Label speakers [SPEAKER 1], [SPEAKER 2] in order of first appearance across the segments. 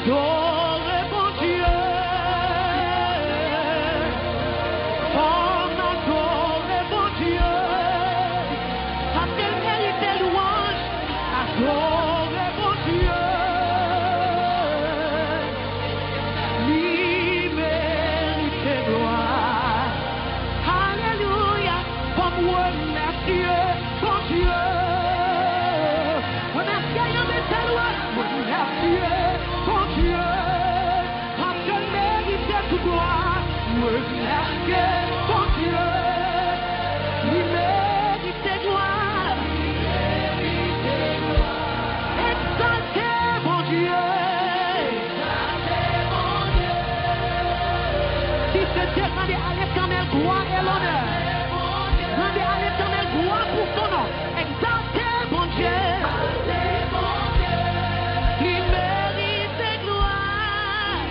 [SPEAKER 1] Adorez mon Dieu. On adore mon Dieu. Parce qu'elle mérite louange. Adorez mon Dieu. Lui mérite gloire. Alléluia. Comme remercier mon Dieu. Remercier de tes lois. Remercier mon Dieu. Parce qu'elle mérite toute gloire. Remercier mon Dieu. Lui mérite gloire. Exaltez mon Dieu. Si c'est Dieu, demandez à l'Éternel gloire et l'honneur. Demandez à l'Éternel gloire pour son nom. Exaltez mon Dieu. Lui mérite gloire.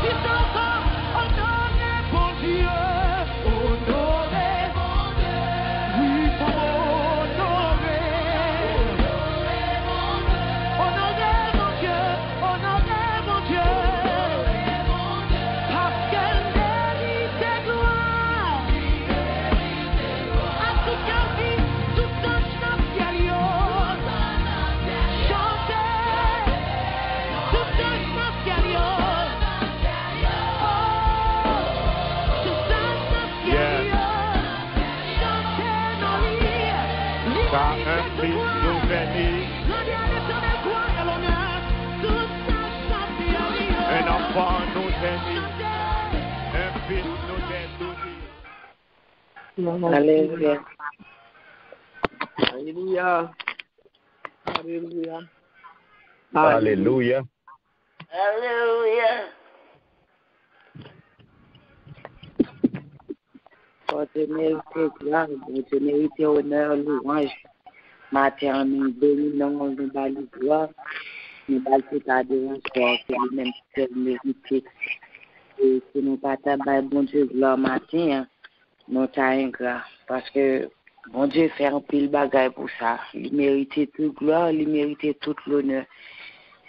[SPEAKER 1] Si c'est encore, honorez mon Dieu. Honorez mon Dieu. Oui, pour honorer. Honorez mon Dieu. Honorez mon Dieu. Parce qu'elle mérite gloire. À tout cœur vit, tout un chapelio. Chantez, tout un chapelio. Tout un chapelio. Chantez nos lits.
[SPEAKER 2] Car un fils nous bénit,
[SPEAKER 1] Rendez à l'Éternel gloire et l'honneur. Tout un chapelio.
[SPEAKER 2] un enfant nous bénit, un fils nous dédouille.
[SPEAKER 3] Alléluia. Alléluia. Alléluia.
[SPEAKER 2] Alléluia.
[SPEAKER 3] Alléluia. Bon Dieu mérite gloire, bon Dieu mérite honneur, louange. Matin, nous bénissons, nous bâlons gloire. Nous bâlons toute adoration, c'est lui-même qui mérite. Et si nous ne pas bon Dieu gloire matin, nous t'avons grâce. Parce que bon Dieu fait un pile bagaille pour ça. Il mérite toute gloire, il mérite tout l'honneur.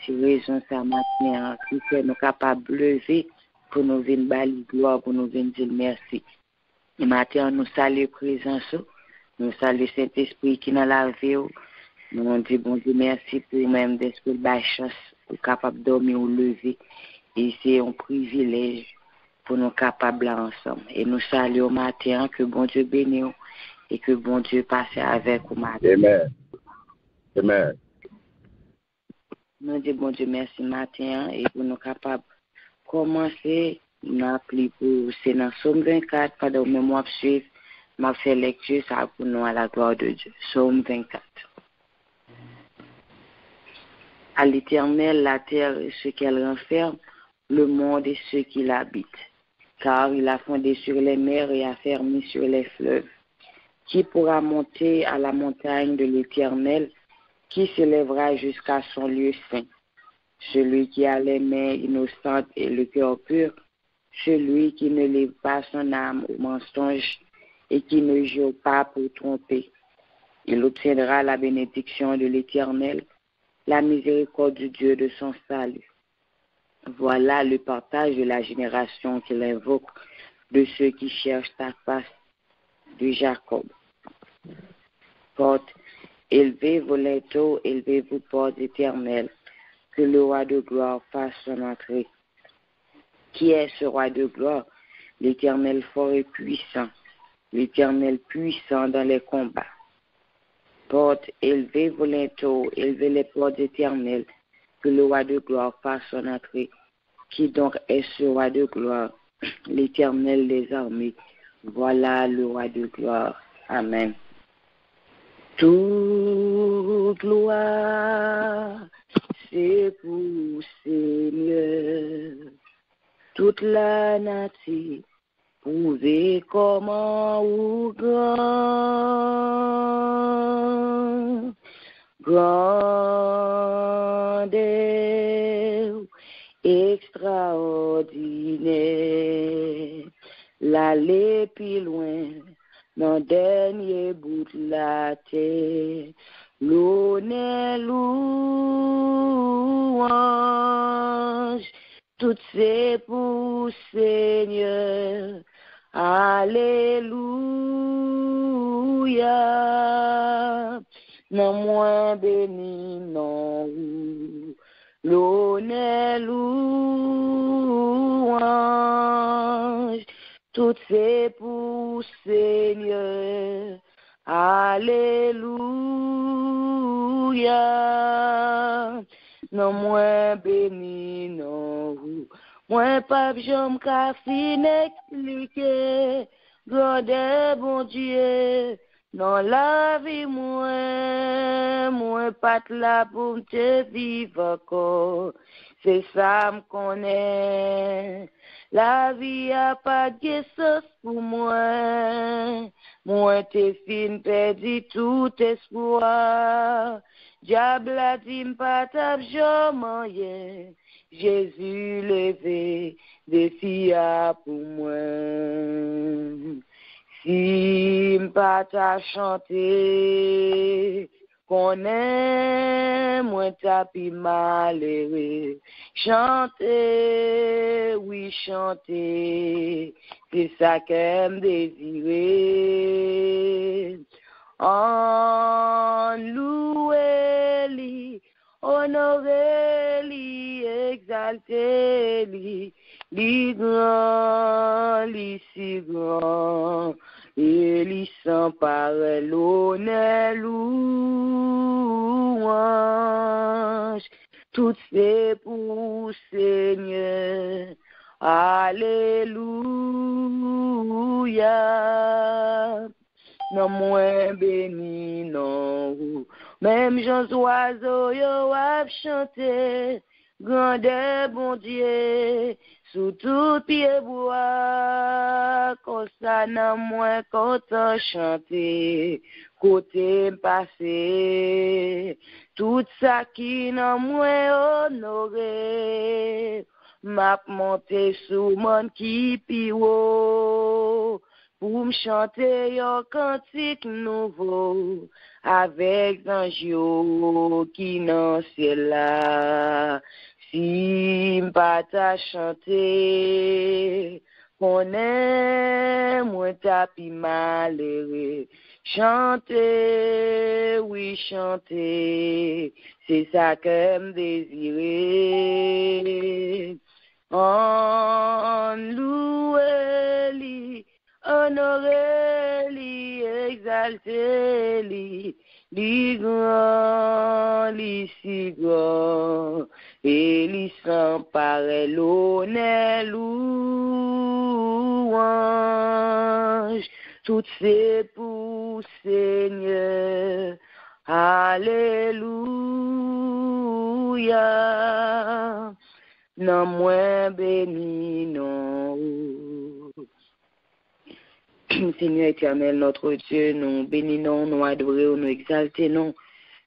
[SPEAKER 3] C'est raison ça matin, qui fait nous capables de lever pour nous venir bâler gloire, pour nous venir dire merci. Et matin, nous saluons présence, nous saluons Saint-Esprit qui nous la vie. Nous disons bon Dieu merci pour même d'esprit de chance, pour capable de dormir ou lever. Et c'est un privilège pour nous capables ensemble. Et nous saluons matin que bon Dieu bénisse et que bon Dieu passe avec vous matin.
[SPEAKER 2] Amen. Amen.
[SPEAKER 3] Nous disons bon Dieu merci matin et pour nous capables de commencer, nous appelons pour c'est dans Somme 24, pendant que moi suivre, m'a fait lecture ça pour nous à la gloire de Dieu. Somme 24. À l'Éternel, la terre et ce qu'elle renferme, le monde et ceux qui l'habitent. Car il a fondé sur les mers et a fermé sur les fleuves. Qui pourra monter à la montagne de l'Éternel? Qui s'élèvera jusqu'à son lieu saint? Celui qui a les mains innocentes et le cœur pur, celui qui ne lève pas son âme au mensonge et qui ne jure pas pour tromper. Il obtiendra la bénédiction de l'Éternel, la miséricorde du Dieu de son salut. Voilà le partage de la génération qu'il invoque de ceux qui cherchent ta face, de Jacob. Porte, élevez vos linteaux, élevez-vous portes éternelles, que le roi de gloire fasse son entrée. Qui est ce roi de gloire? L'Éternel fort et puissant, l'Éternel puissant dans les combats. Porte, élevez vos linteaux, élevez les portes éternelles, que le roi de gloire fasse son entrée. Qui donc est ce roi de gloire? L'Éternel des armées. Voilà le roi de gloire. Amen. Toute gloire, c'est pour Seigneur. Toute la nature, prouvez comment ou grand, grandeur, extraordinaire, l'aller plus loin, dans le dernier bout de la terre, l'honneur, louange, tout c'est pour Seigneur. Alléluia. Non moins béni, non. L'honneur, louange, tout c'est pour Seigneur. Alléluia. Non moins béni, non. Moi, pape, j'aime qu'à fin expliquer, grandeur, bon Dieu, dans la vie, moi, pas là pour te vivre encore, c'est ça me connaît. La vie a pas de sens pour moi, t'es fin, perdu tout espoir. Diable a dit m'pas tape jamais, Jésus levé, défi pour moi. Si m'pas t'a chanté, qu'on aime, moi tapi malheureux. Chanter, oui chanter, c'est ça qu'aime désirer. En louer-li, honorer-li, exalter-li, li grand, li si grand, et li sans pareil, l'honneur, louange, tout c'est pour Seigneur. Alléluia. Non moins béni, non. Même Jean oiseaux yo a chanté, grandeur bon Dieu, sous tout pied bois, comme ça non moins content chanter, côté passé, tout ça qui non moins honoré, m'a monté sous mon qui piwo. Pour me chanter un cantique nouveau avec un jour qui n'en sait là. Si m'pas t'a chanter, qu'on aime, moi tapi malheureux. Chanter, oui chanter, c'est ça que me désirer. En louer-li, honorer-li, exalter-li, li grand, li si grand, et li sans pareil, l'honneur, louange, tout c'est pour Seigneur. Alléluia. Non moins béni, non. Seigneur éternel, notre Dieu, nous bénissons, nous adorons, nous exaltons,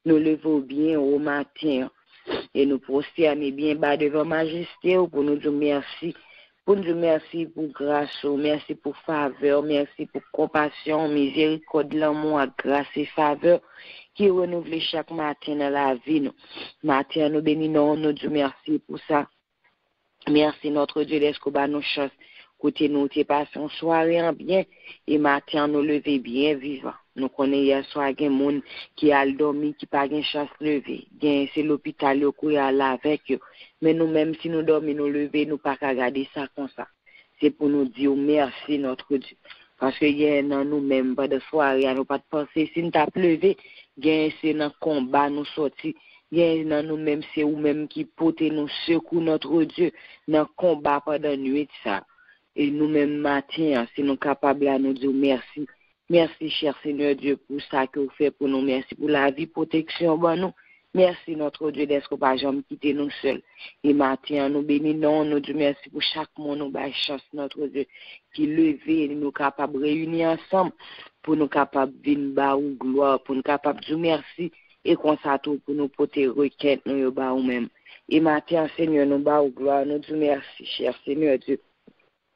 [SPEAKER 3] nous levons bien au matin et nous prosternons bien bas devant majesté pour nous dire merci. Pour nous dire merci pour grâce, merci pour faveur, merci pour compassion, miséricorde, l'amour, grâce et faveur qui renouvelle chaque matin dans la vie. Nous. Matin, nous bénissons, nous disons merci pour ça. Merci notre Dieu d'escobar nos chances. Côté nous, t'es passé en soirée en bien et matin nous lever bien vivant. Nous connaissons hier soir un monde qui a dormi, qui pas de chance lever. C'est l'hôpital qui est là avec eux. Mais nous-mêmes, si nous dormons, nous lever, nous pas qu'à garder ça comme ça. C'est pour nous dire merci notre Dieu. Parce que hier, nous-mêmes, pas de soirée, nous pas de penser, si nous t'as levé, c'est dans le combat, nous sortis. Dans nous-mêmes, c'est nous-mêmes qui portent nous secours notre Dieu dans le combat pendant la nuit. Ça. Et nous-mêmes, matin, si nous sommes capables à nous dire merci. Merci, cher Seigneur Dieu, pour ça que vous faites pour nous. Merci pour la vie, protection, bon nous. Merci, notre Dieu, d'être qu'on pas jamais quitter nous seuls. Et matin, nous bénissons, nous disons merci pour chaque monde, nous baille chance, notre Dieu, qui levé, nous capables de réunir ensemble pour nous capables de venir bas ou gloire, pour nous capables de dire merci. Et qu'on s'attend pour nous porter requête, nous bas ou même. Et matin, Seigneur, nous bas ou gloire, nous disons merci, cher Seigneur Dieu.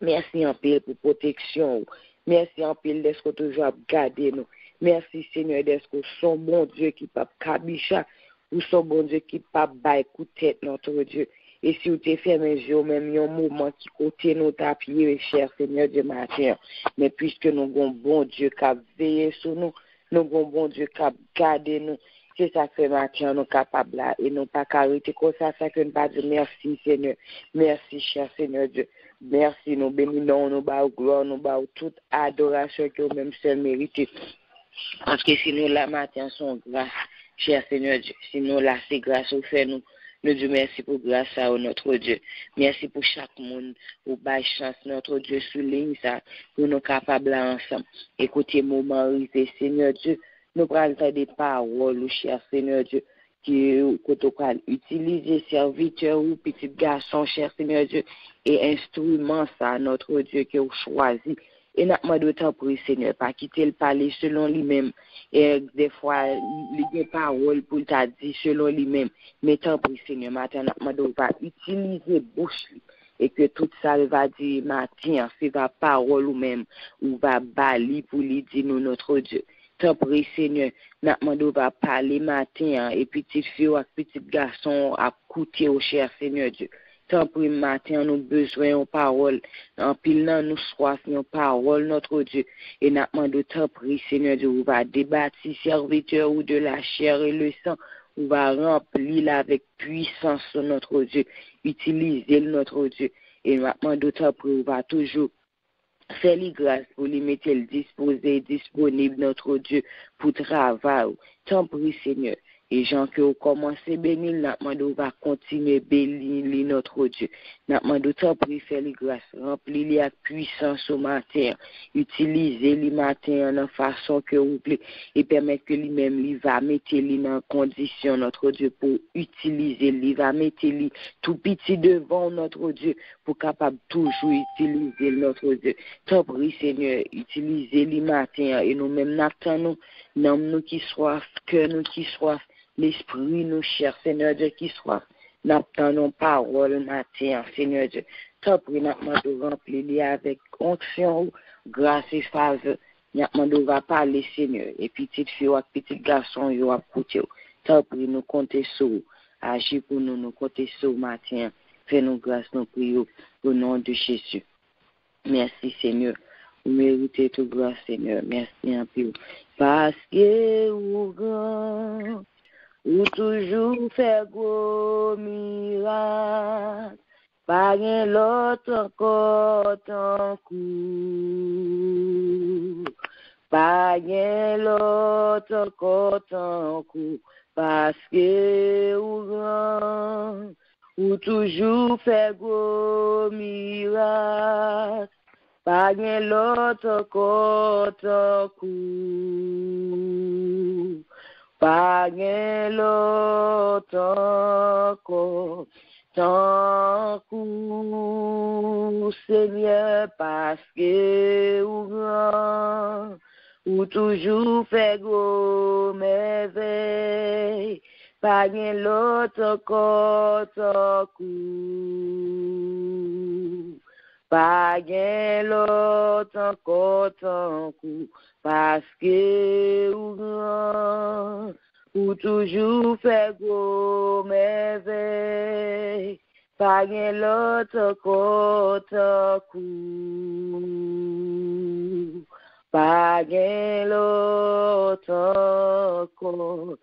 [SPEAKER 3] Merci en pile pour protection. Merci en pile d'être toujours à garder nous. Merci, Seigneur, d'être son bon Dieu qui pas kabicha, ou son bon Dieu qui pas bail coup tête, notre Dieu. Et si vous te fermez les yeux, même un moment qui côté nous t'appuyer, cher Seigneur Dieu matin. Mais puisque nous avons bon Dieu qui a veillé sur nous, nous avons bon Dieu qui a gardé nous, c'est ça que fait matin, nous capables là, et nous pas carité comme ça que nous pas dire merci Seigneur. Merci, cher Seigneur Dieu. Merci, nous bénissons, nous bas gloire, nous bas toute adoration que nous même seul mérité. Parce que si nous la matin sont grâce, cher Seigneur Dieu, si nous la c'est grâce au fait nous. Nous Dieu merci pour grâce à notre Dieu. Merci pour chaque monde, pour baille chance notre Dieu souligne ça, pour nous capables ensemble. Écoutez moment arrivé, Seigneur Dieu, nous prenons des paroles, cher Seigneur Dieu, qui utiliser serviteurs ou petits garçons, cher Seigneur Dieu, et instruments ça, notre Dieu, que vous choisi. Et n'a pas d'autant pour Seigneur, pas quitter le palais selon lui-même. Et des fois, il y a des paroles pour t'a dit selon lui-même. Mais tant pour Seigneur, matin, n'a pas utiliser bouche. Et que tout ça va dire, matin, c'est va parole ou même, ou va bali pour lui dire nous notre Dieu. Tant pour Seigneur, n'a pas parler matin, et petite fille ou petit garçon à coûter au cher Seigneur Dieu. Tant pour matin, nous besoin de parole. En pile, nous soif de parole, notre Dieu. Et nous demandons tant pour Seigneur Dieu, vous va débattre, serviteur ou de la chair et le sang, vous va remplir avec puissance, notre Dieu. Utiliser notre Dieu. Et nous demandons tant pour vous va toujours faire les grâces pour les mettre disponible, notre Dieu, pour travail. Tant pour Seigneur. Et gens qui ont commencé à bénir, nous va continuer à bénir notre Dieu. Nous demandons pour faire les grâces, remplir les puissance au matin, utiliser les matins de façon que vous voulez et permettre que lui-même va mettre les en condition, notre Dieu, pour utiliser, il va mettre les tout petit devant notre Dieu pour capable toujours utiliser notre Dieu. Tant pour Seigneur, utiliser les matins et nous-mêmes n'attendons, nous qui soif, que nous qui soif. L'esprit nous cher, Seigneur Dieu, qui soit, n'attendons parole matin, Seigneur Dieu. Tant pour nous remplir avec onction, grâce et faveur, nous va parler, Seigneur. Et petite fille ou petit garçon, yo a côté. Tant pour nous compter sur, agir pour nous compter sur matin. Fais-nous grâce, nous prions, au nom de Jésus. Merci, Seigneur. Vous méritez toute grâce, Seigneur. Merci un peu. Parce que vous grand, ou toujours faire gros miracle, pas rien l'autre encore tant coup, pas rien l'autre encore tant coup, parce que ou grand, ou toujours faire gros miracle, pas rien l'autre encore tant coup. Pas rien l'autre encore, tant coup, Seigneur, parce que ou grand, ou toujours fait gros merveille, pas rien l'autre encore, tant coup, pas rien l'autre encore, tant coup. Parce que ou grand, ou toujours fait gros merveille, pas rien l'autre côté coup, pas rien l'autre côté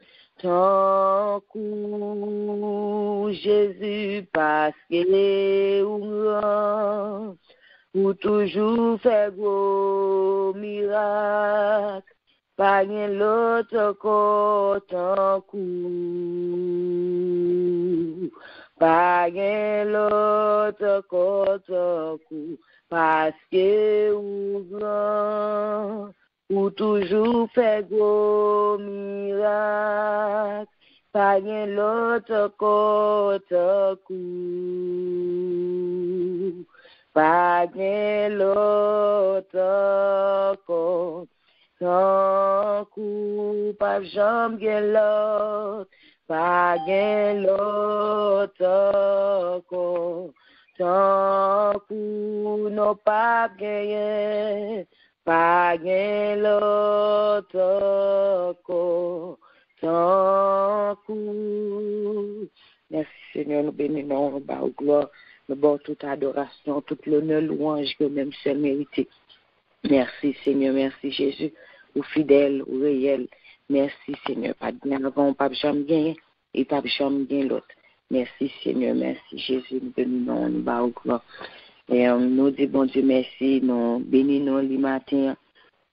[SPEAKER 3] coup, Jésus, parce que ou grand, ou toujours fait gros miracle, pas rien l'autre côté coup, pas rien l'autre côté coup, parce que ou grand, ou toujours fait gros miracle, pas rien l'autre côté coup. Pas rien l'autre côté, tant coup, pas jambe l'autre, pas rien l'autre côté, tant coup, non pas gagné, pas pas gain l'autre tant coup. Merci Seigneur, nous bénissons, nous bas gloire, nous bas toute adoration, toute l'honneur, louange que même seul mérité. Merci Seigneur, merci Jésus, au fidèle, au réel. Merci Seigneur, pas de bien avant, pas de jamais gain et pas de jamais gain l'autre. Merci Seigneur, merci Jésus, nous bénissons, nous bas gloire. Et nous disons bon Dieu merci, nous bénissons le matin.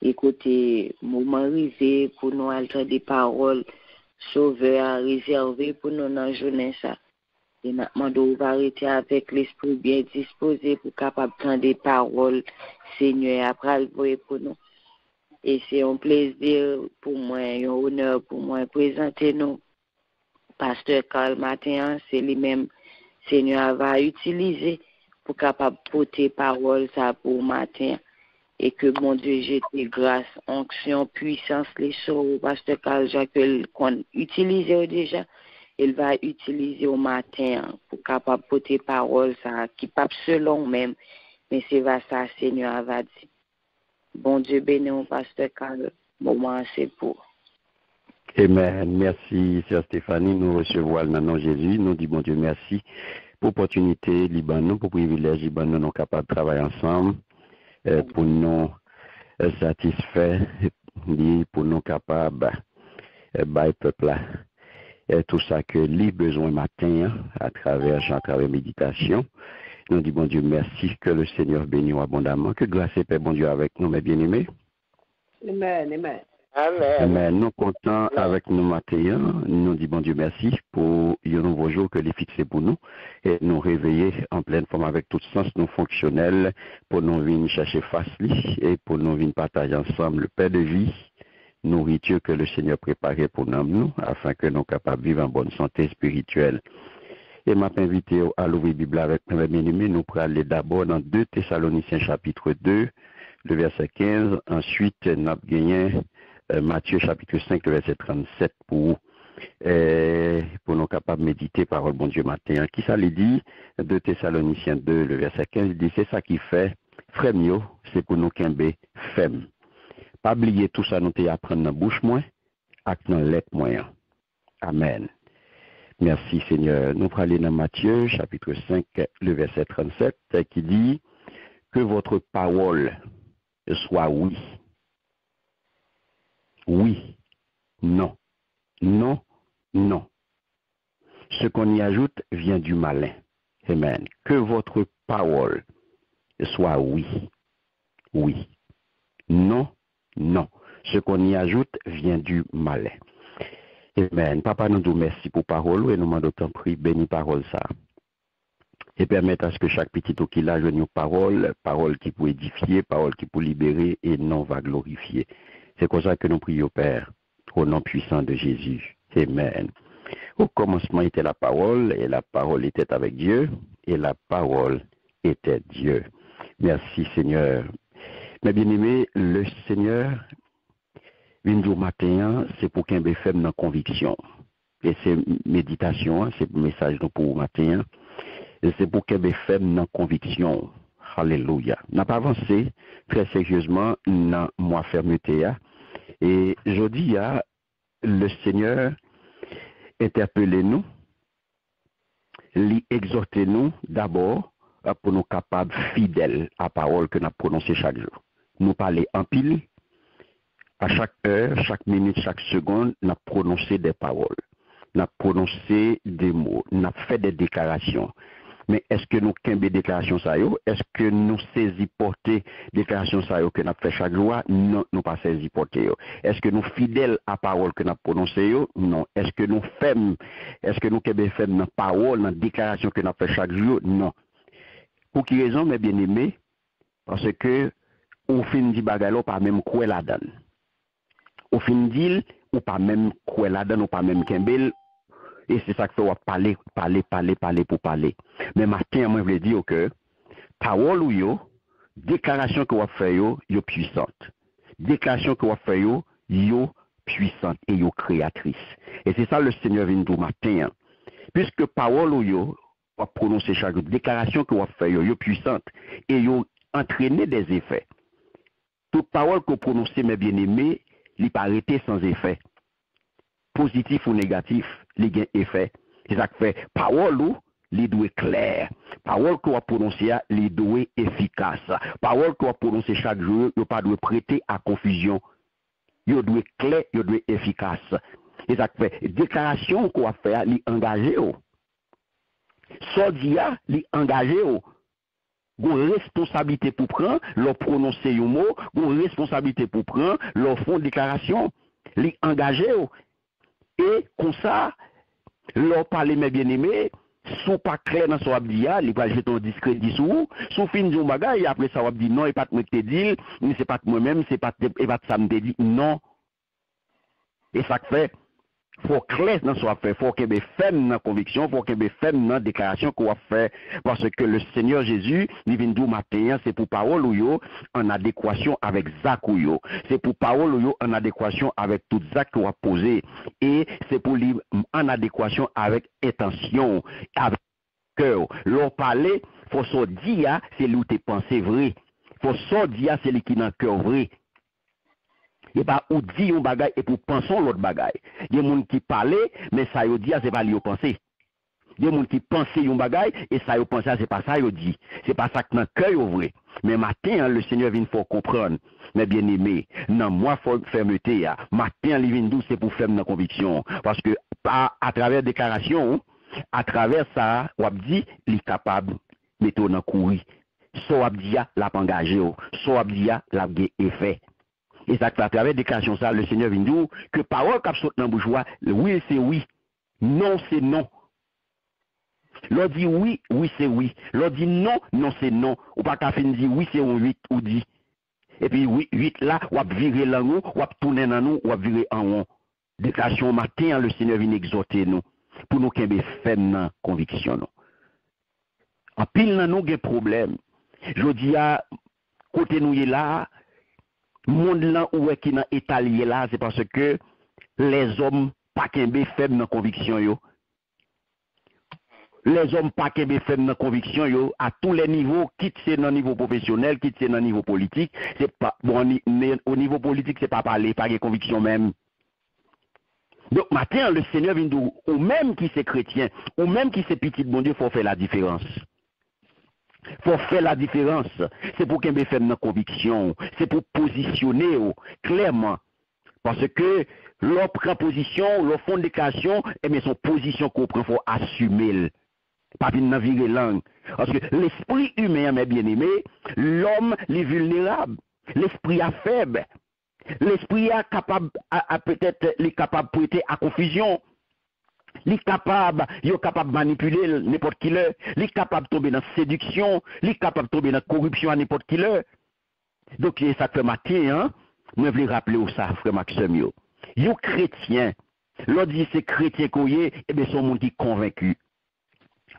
[SPEAKER 3] Écoutez, moment arrivé pour nous entendre des paroles sauveurs réservées pour nous dans la journée ça. Et nous demandons d'arrêter avec l'esprit bien disposé pour capable prendre des paroles, Seigneur, après le voir pour nous. Et c'est un plaisir pour moi, un honneur pour moi de présenter nous. Pasteur Carl matin, c'est lui-même, Seigneur, va utiliser pour capable porter parole ça pour matin. Et que mon Dieu jette grâce, onction, puissance, les choses, Pasteur Carl Jacques, qu'on utilise déjà, il va utiliser au matin pour capable porter parole, ça, qui pas selon même, mais c'est va ça, Seigneur va dire. Bon Dieu béni au Pasteur Carl, moment c'est pour.
[SPEAKER 4] Amen. Merci, Sœur Stéphanie, nous recevons le nom de Jésus, nous disons bon Dieu merci pour l'opportunité, Liban, pour le privilège, Liban, nous sommes capables de travailler ensemble. Pour nous satisfaire, pour nous capables de peuple là. Tout ça que les besoins matin à travers méditation. Nous disons bon Dieu merci, que le Seigneur bénisse abondamment, que grâce et paix bon Dieu avec nous, mes bien-aimés.
[SPEAKER 3] Amen, amen.
[SPEAKER 4] Amen. Nous comptons avec nous matin, nous disons bon Dieu merci pour un nouveau jour que les fixé pour nous et nous réveiller en pleine forme avec tout sens nous fonctionnels pour nous venir chercher face et pour nous venir partager ensemble le pain de vie, nourriture que le Seigneur préparait pour nous afin que nous soyons capables de vivre en bonne santé spirituelle. Et m'a invité à l'ouvrir la Bible avec mes bien-aimés. Nous pourrons aller d'abord dans 2 Thessaloniciens chapitre 2, le verset 15. Ensuite, nous avons gagné Matthieu chapitre 5, le verset 37 pour nous capables de méditer parole bon Dieu matin. Qui ça lui dit? 2 Thessaloniciens 2, le verset 15, il dit c'est ça qui fait, frère mio, c'est pour nous qu'un femme. Pas oublier tout ça, nous t'y apprendre dans la bouche moins, avec dans l'être moins. Amen. Merci Seigneur. Nous allons aller dans Matthieu chapitre 5, le verset 37, qui dit que votre parole soit oui. Oui, non, non, non. Ce qu'on y ajoute vient du malin. Amen. Que votre parole soit oui, oui. Non, non. Ce qu'on y ajoute vient du malin. Amen. Papa, nous nous merci pour parole et nous demandons ton prix, bénis parole ça. Et permettre à ce que chaque petit tout qui l'a une parole qui peut édifier, parole qui peut libérer et non va glorifier. C'est comme ça que nous prions, Père, au nom puissant de Jésus. Amen. Au commencement était la parole, et la parole était avec Dieu, et la parole était Dieu. Merci, Seigneur. Mes bien-aimés, le Seigneur, une jour matin, c'est pour qu'un BFM dans conviction. Et c'est méditation, c'est le message pour matin, et c'est pour qu'un BFM dans conviction. Alléluia. N'a pas avancé très sérieusement dans moi fermeté. Et je dis, le Seigneur interpelle nous, lui exhorter nous d'abord pour nous capables fidèles à la parole que nous prononcée chaque jour. Nous parler en pile, à chaque heure, chaque minute, chaque seconde, nous prononcer des paroles, nous prononcer des mots, nous fait des déclarations. Mais est-ce que nous avons des déclarations ça yo? Est-ce que nous saisissons porter déclarations ça yo que nous fait chaque jour? Non, nous pas saisissons porter yo. Est-ce que nous fidèles à la parole que nous prononcée yo? Non. Est-ce que nous faisons, est-ce que nous faisons dans parole, dans déclaration que nous fait chaque jour? Non. Pour qui raison, mes bien-aimés? Parce que au fin di bagalo pas même quoi la donne. Au fin dit ou pas même quoi la donne ou pas même kembel. Et c'est ça que faut parler pour parler. Mais matin, moi, je veux dire que parole ou yo, déclaration que vous faites yo puissante. Déclaration que vous faites yo puissante et yo créatrice. Et c'est ça le Seigneur vient nous matin. Puisque parole ou yo, vous prononcer chaque jour, déclaration que vous faites yo puissante et yo entraîner des effets. Toute parole que vous prononcez, mes bien-aimés, il pas arrêté sans effet. Positif ou négatif, il y a effet. C'est ça que fait parole ou les doit clair. Parole que vous prononcez, les doit efficace. Parole que vous prononcez chaque jour, vous pas doit prêter à confusion. Vous doit clair, vous doit efficace. C'est ça que fait déclaration qu'on va faire, les engager. Sordia, les engager. Une responsabilité pour prendre, leur prononcer un mot, une responsabilité pour prendre, leur fond de déclaration, les engager. Et comme ça, leur parler mes bien-aimés, sous pas clair dans son abdia, il va jeter un discrédit sous fin de bagage, après ça, on va dire non, il pas de me te dire, c'est pas moi-même, c'est pas ça me dit, non. Et ça fait, faut clair dans son affaire, faut qu'il y ait ferme dans conviction, faut qu'il y ait ferme dans déclaration qu'on va faire, parce que le Seigneur Jésus, il vient d'où matin, c'est pour parole ou yo, en adéquation avec Zach ou yo, c'est pour parole ou yo, en adéquation avec tout Zach qu'on va poser, et c'est pour lui, en adéquation avec intention, avec cœur. L'on parler, faut se dire, c'est lui qui pense vrai, faut se dire, c'est lui qui n'a cœur vrai. Et pas ou dit un bagay et pour penser l'autre bagay. Il y a des gens qui parlent, mais ça y dit, c'est pas lui penser. Il y a des gens qui pensent un bagay et ça y pense, c'est pas ça y dit. C'est pas ça que dans le cœur est vrai. Mais matin, le Seigneur vient pour comprendre. Mais bien aimé, non, moi, faut fermeté. Matin, il vient d'où c'est pour faire ma conviction. Parce que à travers déclaration, à travers ça, on dit, il est capable de mettre dans courir. Soit dit, l'a engagé, soit dit, l'a effet. Et ça, à travers déclaration ça, le Seigneur vient dire que parole qui saute dans la bouche, oui c'est oui, non c'est non. L'on dit oui, oui c'est oui. L'on dit non, non c'est non. Ou pas qu'à fin dire oui c'est un 8 ou 10. Et puis oui, 8 là, ou à virer là nous, ou à tourner dans nous, ou à virer en haut. Déclaration matin, le Seigneur vient exhorter nous pour nous qu'il y ait ferme conviction. En pile dans nous, il y a des problèmes. Je dis à côté nous là, monde là où est qui dans état lié là, c'est parce que les hommes pas qu'un faible dans conviction yo. Les hommes pas qu'un faible dans conviction yo à tous les niveaux, quitte c'est dans niveau professionnel, quitte c'est dans niveau politique, c'est pas bon au niveau politique c'est pas parler, pas de conviction même. Donc matin le Seigneur vient nous ou même qui c'est chrétien, ou même qui c'est petit de bon Dieu, faut faire la différence. Faut faire la différence. C'est pour qu'il y ait une conviction. C'est pour positionner clairement. Parce que leur prend position, leur fond de déclaration, et bien son position qu'on prend, il faut assumer. Pas une virer langue. Parce que l'esprit humain, mes bien-aimés, l'homme est vulnérable. L'esprit est faible. L'esprit est capable, peut-être, il est capable de prêter à confusion. Il est capable de manipuler n'importe qui l'heure. Il est capable de tomber dans la séduction. Il est capable de tomber dans la corruption à n'importe qui l'heure. Donc, ça fait matin, hein. Moi, je veux rappeler ça, frère Maxime. Yo chrétien, l'on dit c'est chrétien qu'on y est, et bien, son monde qui est convaincu.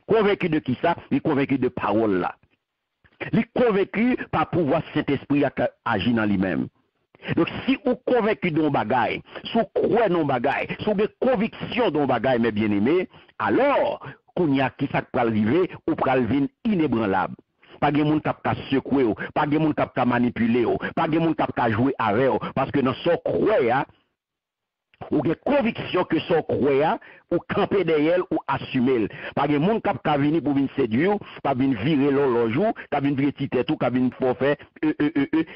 [SPEAKER 4] Convaincu de qui ça? Il est convaincu de parole là. Il est convaincu par pouvoir Saint-Esprit agir dans lui-même. Donc, si vous convaincu d'un bagay, si vous croyez dans bagay, si vous avez conviction d'un bagay, mes bien-aimés, alors, qu'on y a qui ça peut arriver, ou peut venir inébranlable. Pas de monde qui peut secouer, pas de monde qui peut manipuler, pas de monde qui peut jouer avec, parce que dans ce croyant, ou avez conviction que son croyant, ou camper derrière, ou assumer. Pas de monde qui peut venir pour venir séduire, pas venir virer l'horloge, qui venir virer petit tout, qui venir forfait, qui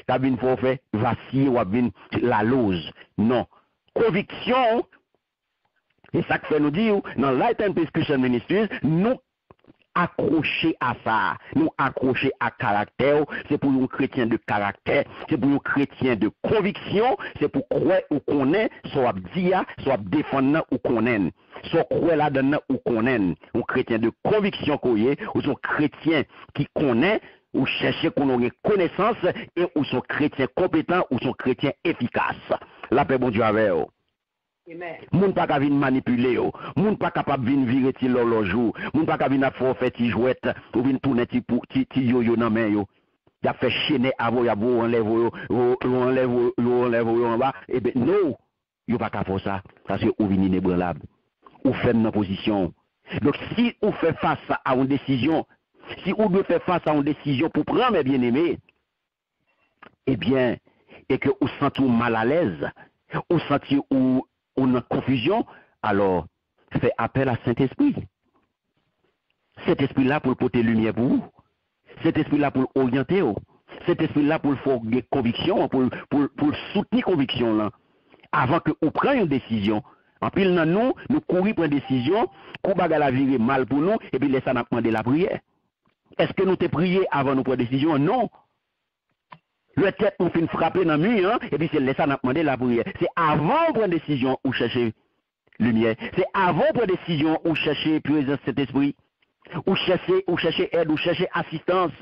[SPEAKER 4] venir forfait vaciller, ou venir la lose. Non. Conviction, et ça que fait nous dire, dans Light and Peace Christian Ministries, nous accrocher à ça, nous accrocher à caractère, c'est pour un chrétien de caractère, c'est pour un chrétien de conviction, c'est pour croire ou connaître, soit dire, soit défendre ou connaître, soit croire là-dedans ou connaître, un chrétien de conviction qu'on y est, ou son chrétien qui connaît, ou chercher qu'on ait connaissance, et ou son chrétien compétent, ou son chrétien efficace. La paix, bon Dieu, avec vous. Moun pas capable de manipuler, moun pas capable de virer ti l'horloge, moun pas capable de faire fait ti jouette ou venir tourner ti yo dans main yo. Y a fait chaîner avant y a vous enlève en bas et ben non, yo pas capable faire ça parce que ou vini inébranlable. Ou fait dans position. Donc si ou fait face à une décision, si ou doit faire face à une décision pour prendre mes bien-aimés, eh bien, et que vous sentez mal à l'aise, vous sentez ou en confusion, alors faites appel à Saint-Esprit. Cet esprit-là pour porter lumière pour vous. Cet esprit-là pour orienter vous. Cet esprit-là pour faire des convictions, pour soutenir conviction là. Avant que vous preniez une décision. En pile, nous courir pour une décision, qu'on va la virer mal pour nous, et puis laissez nous demander la prière. Est-ce que nous t'ai prié avant nous prendre une décision? Non. Le tête nous fait frapper dans le mur, et puis c'est laissez nous demander la prière. C'est avant de prendre une décision où chercher lumière. C'est avant de prendre une décision où chercher présence de cet esprit. Ou chercher aide, ou chercher assistance.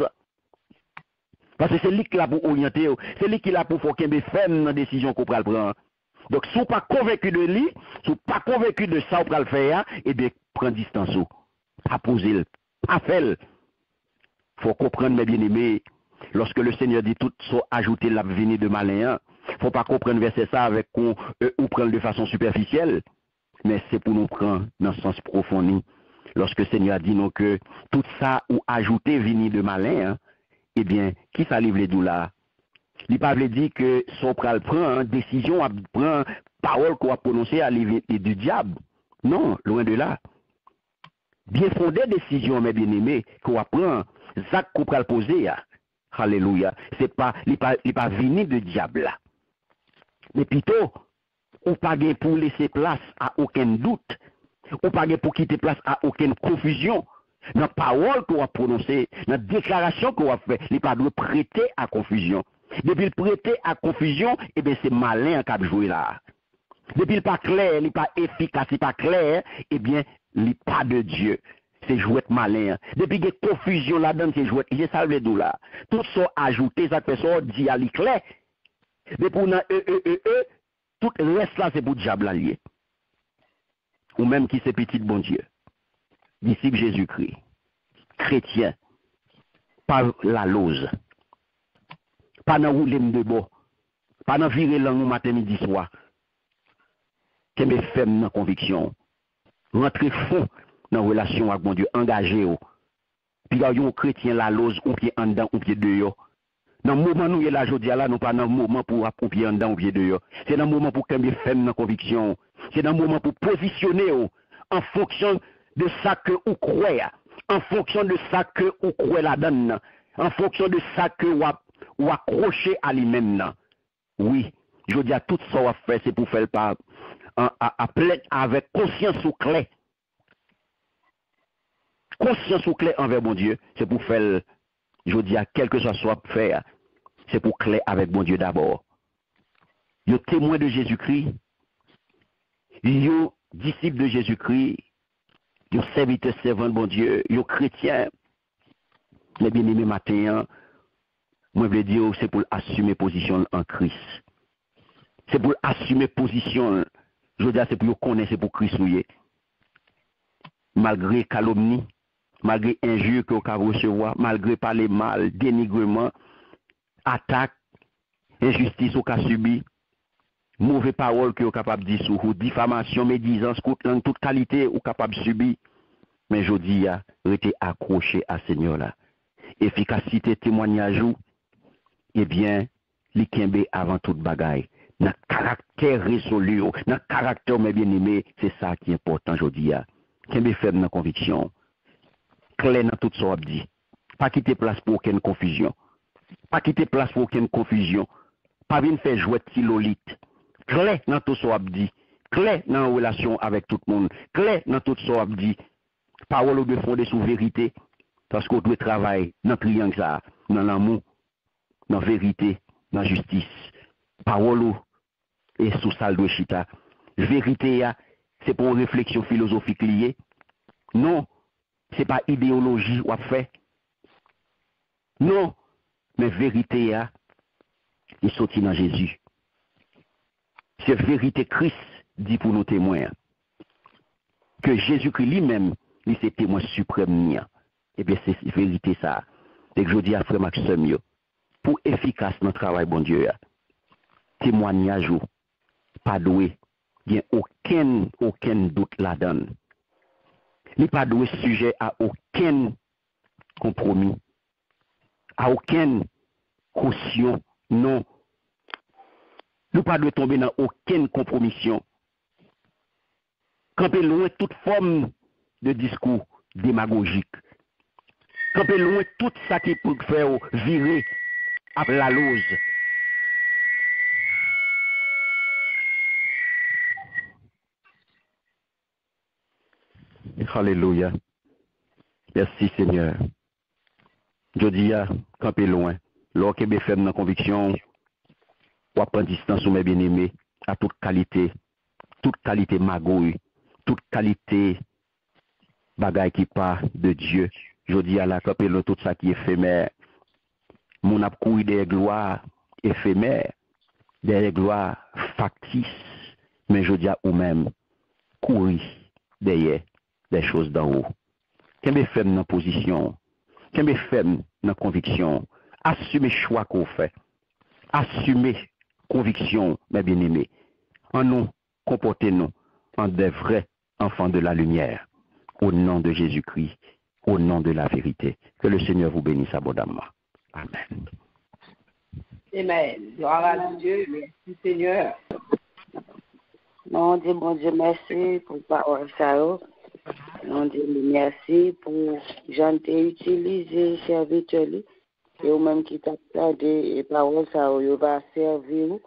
[SPEAKER 4] Parce que c'est lui qui l'a pour orienter, c'est lui qui l'a pour faire qu'il fait dans la décision qu'on va prendre. Donc, si vous n'êtes pas convaincu de lui, si vous n'êtes pas convaincu de ça, vous allez le faire, eh bien, prenez distance. Pas poser, pas faire. Il faut comprendre, mes bien-aimés, lorsque le Seigneur dit tout soit ajouté la venue de malin, il ne faut pas comprendre verset ça avec ou prendre de façon superficielle, mais c'est pour nous prendre dans le sens profond. Lorsque le Seigneur dit nous que tout ça ou ajouter venue de malin, eh bien, qui ça livre les douleurs? Il ne pas dire que son pral prend décision, prend parole qu'on va prononcer à l'égard du diable. Non, loin de là. Bien fondée décision, mes bien-aimés, qu'on va prendre, Zach qu'on pral poser, alléluia, c'est pas, il pas venu de diable là. Mais plutôt, on pas pour laisser place à aucun doute, on pas pour quitter place à aucune confusion. Dans la parole qu'on va prononcer, dans la déclaration qu'on va faire, il pas doit prêter à confusion. Depuis le prêter à confusion, eh bien c'est malin qui a joué là. Depuis le pas clair, il n'est pas efficace, il n'est pas clair, eh bien, il n'est pas de Dieu. C'est jouet malin. Depuis qu'il y a confusion là-dedans, c'est jouet. Il y a salvé d'où là. Tout ça ajouté, ça personne dit à l'éclair. Depuis on a tout le reste là, c'est pour le diable allié. Ou même qui c'est petit bon Dieu. Disciple Jésus-Christ. Chrétien. Pas la lose. Pas dans rouler de bon, pas dans virer langue matin midi soir. Que mes femmes dans conviction. Rentrer fond dans relation avec mon Dieu, engagé. Puis il y a un chrétien la lose, ou pied en dedans, ou pied dehors. Dans le moment où nous sommes là aujourd'hui, là, nous pas dans le moment pour un pied en dedans, ou pied dehors. C'est dans le moment pour que mes femmes dans conviction. C'est dans le moment pour positionner en fonction de ça que vous croyez, en fonction de ça que vous croyez là-dedans, en fonction de ça que ou accroché à lui-même. Oui, je dis à tout ça à faire, c'est pour faire pas avec conscience au clair. Conscience au clair envers mon Dieu, c'est pour faire, je dis à quel que soit faire, c'est pour clair avec mon Dieu d'abord. Yo témoin de Jésus-Christ, yo disciple de Jésus-Christ, yo serviteur servant de mon Dieu, yo chrétien, les bien-aimés matin, moi, je veux dire, c'est pour assumer position en Christ. C'est pour assumer position. Je veux dire, c'est pour connaître, c'est pour Christ. Malgré calomnie, malgré injure que vous pouvez recevoir, malgré parler mal, dénigrement, attaque, injustice que vous avez subi, mauvaise parole que vous êtes capable de dire sur vous, diffamation, médisance, toute qualité que vous êtes capable de subir. Mais je dis, restez accroché à Seigneur là. Efficacité, témoignage, eh bien, l'ikembe avant toute bagaille. Dans caractère résolu, dans caractère, mes bien-aimés, c'est ça qui est important aujourd'hui. Kembe faible dans conviction. Clair dans tout ça, dit. Pas quitter place pour aucune confusion. Pas quitter place pour aucune confusion. Pas venir faire jouer de lolite. Clair dans tout ça, dit. Clair dans la relation avec tout le monde. Clair dans tout ça, dit. Parole de fondée sur vérité. Parce qu'on doit travailler dans le triangle, ça, dans l'amour, dans la vérité, dans la justice. Parole et sous salle de chita. Vérité, c'est pour une réflexion philosophique liée. Non, c'est pas idéologie ou fait. Non, mais vérité, il sorti dans Jésus. C'est vérité Christ dit pour nos témoins. Que Jésus-Christ lui-même, lui c'est témoin suprême. Eh bien, c'est vérité ça. Et que je dis à frère Maxime, pour efficace dans le travail, bon Dieu, témoignage, pas doué, il n'y a aucun doute là-dedans. Il n'est pas doué sujet à aucun compromis, à aucune caution, non. Nous pas de tomber dans aucune compromission. Camper loin toute forme de discours démagogique. Camper loin tout ça qui peut faire virer à la lose. Alléluia. Merci Seigneur. Je dis à camper loin. Lorsque je fais dans conviction, ou à prendre distance ou mes bien-aimés à toute qualité magouille, toute qualité bagaille qui part de Dieu. Je dis à la camper loin tout ça qui est éphémère. Mon a couru des gloires éphémères, des gloires factices, mais je dis à vous-même, courir derrière des choses d'en haut. Qu'est-ce que fait dans position? Qu'est-ce que fait dans conviction? Assumez choix qu'on fait. Assumez conviction, mes bien-aimés. En nous, comportez-nous en des vrais enfants de la lumière. Au nom de Jésus-Christ, au nom de la vérité. Que le Seigneur vous bénisse abondamment. Amen.
[SPEAKER 3] Amen. Gloire à Dieu. Merci Seigneur. Non, bon Dieu, merci pour parole ça. Non, Dieu, merci pour j'en t'ai utilisé, serviteur, et ou même qui t'a gardé et parole ça, il va servir,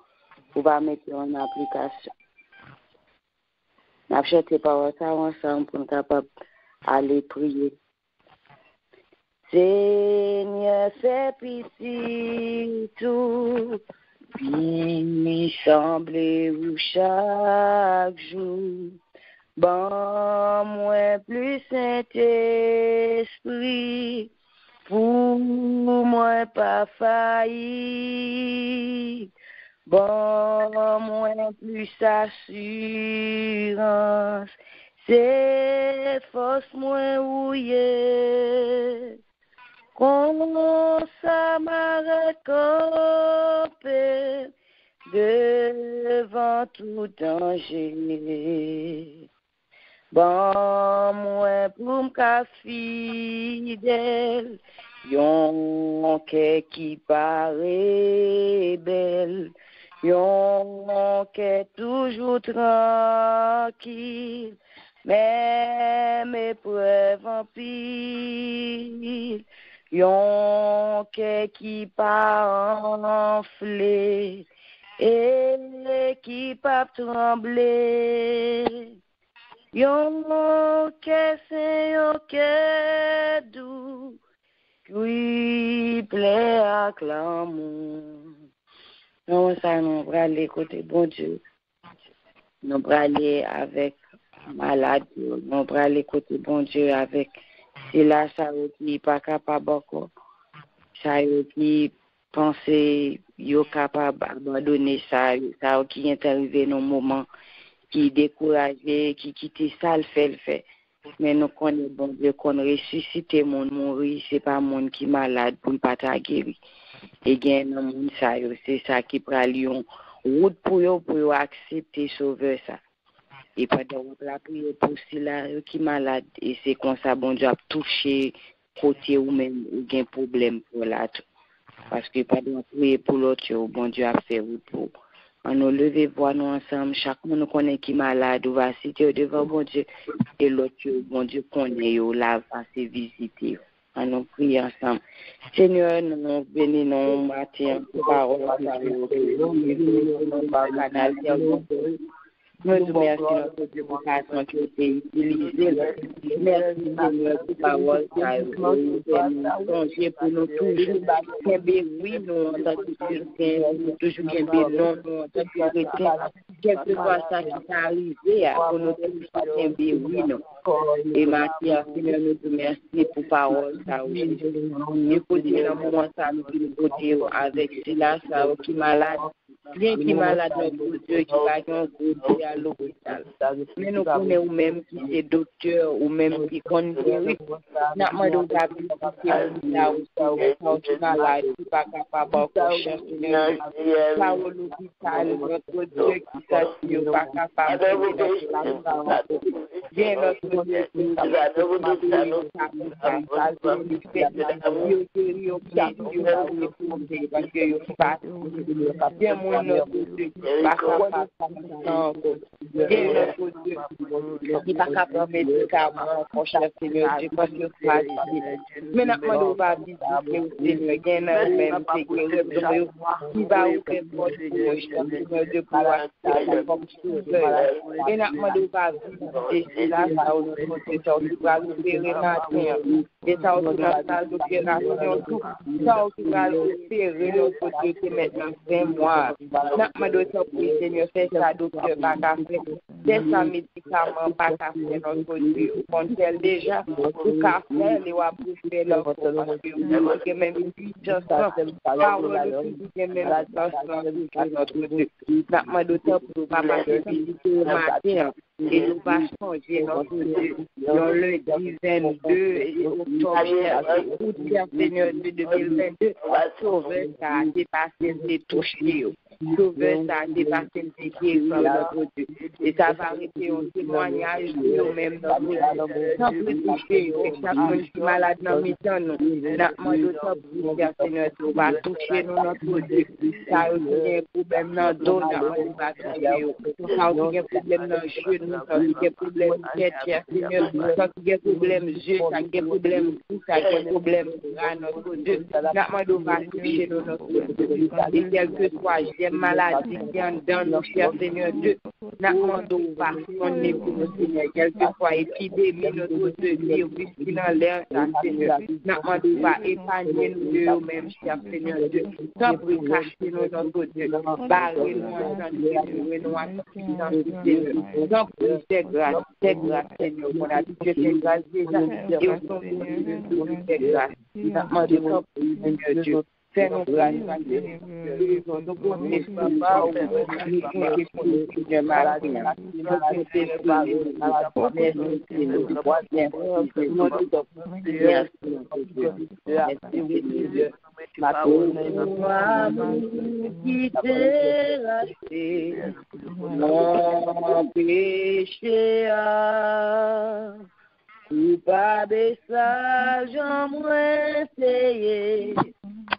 [SPEAKER 3] ou va mettre en application. N'achète tes paroles ça ensemble pour être capable d'aller prier. Seigneur, fais pitié tout, puis semblez-vous chaque jour. Bon, moi plus Saint-Esprit, pour moi pas failli. Bon, moi plus assurance, c'est force moi ouillé. Qu'on ça m'arrête campé devant tout danger. Bon, moi, pour m'ka fidèle, yon qui paraît belle, yon toujours tranquille, même épreuve en pile, yon qui pas enflé, et qui pas trembler. Yon c'est yon doux, qui plaît à l'amour. Non, ça, nous va aller côté bon Dieu. Nous va aller avec malade, nous va aller côté bon Dieu avec c'est là ça qui pas capable encore. Ça qui penser yo capable d'abandonner ça qui est arrivé dans moment qui découragé, qui quitte ça le fait. Mais nous connaissons bon Dieu qu'on ressuscite mon mourir, c'est pas monde qui malade pour ne pas guérir. Et gain dans monde ça c'est ça qui prend lion route pour accepter sauveur ça. Et pendant la prière pour cela qui malade et c'est comme ça bon Dieu a touché côté ou même ou gain problème pour là parce que pendant prier pour l'autre bon Dieu a fait pour on nous lever voir nous ensemble chaque monde nous connaît qui malade ou va citer devant bon Dieu et l'autre bon Dieu connaît yo là va se visiter on nous prier ensemble Seigneur nous bénissons matin parole nous te remercions notre Dieu pour la façon que tu as utilisé. Merci Seigneur pour ta parole, songer pour nous toujours. Oui, nous en tant que chrétiens, nous toujours bien non, nous en tant que chrétiens, quel que soit ça qui est arrivé, pour nous toujours bien oui, non. Et Mathieu, Seigneur, nous te remercions pour ta parole, ça oui. Nous pouvons dire dans le moment ça, nous pouvons dire avec cela, ça qui est malade. Bien qui malade notre Dieu qui va à l'hôpital. Mais nous connaissons même qui c'est docteur ou même qui connaît. N'a pas de qui malade qui pas capable de chercher. Ça au l'hôpital notre Dieu qui s'assure pas capable de bien notre Dieu qui bien monde notre Dieu qui pas capable notre Dieu qui pas capable de médicaments pour cher Seigneur Dieu parce que mais nous pas visiter Seigneur gain même c'est qui va au faire pour Seigneur Dieu pour comme et nous pas visiter là ça au notre va libérer matin et ça au notre salle d'opération tout ça qui va libérer notre Dieu qui maintenant 5 mois nous pour Seigneur fait ça docteur pas qu'à faire des médicaments pas qu'à faire notre Dieu on tient déjà tout qu'à faire les va pour faire leur parce que même juste parole qui même notre Dieu nous pour pas visiter matin et nous va changer notre Dieu dans le 22 octobre pour dire Seigneur de 2022 sauver ça dépasser les toucher sauver ça dépasser les guérir notre Dieu et ça va arrêter un témoignage nous même sans plus toucher chaque monde qui est malade dans mi-temps nous demandons ça pour dire Seigneur tu vas toucher nous notre Dieu ça a un problème dans dos on va toucher ça a un problème dans genou ça a un problème tête Seigneur ça a un problème yeux ça a un problème cou ça a un problème bras notre Dieu demandons va toucher nous notre Dieu et quel que soit j'ai maladie qui en dans nos chers Seigneur Dieu demandons va sonner pour nous Seigneur quel que soit épidémie notre Dieu virus qui dans l'air ça Seigneur demandons va épargner nous nous-mêmes chers Seigneur Dieu sans pour cacher nous notre Dieu barrer nous en nous sans pour c'est grâce Seigneur mon ami Dieu fait grâce déjà et au son pour nous c'est grâce demandons Seigneur Dieu fais-nous grâce nous connaissons pas ou nous maladie qui t'est racheté mon péché coupable ça j'en moins essayé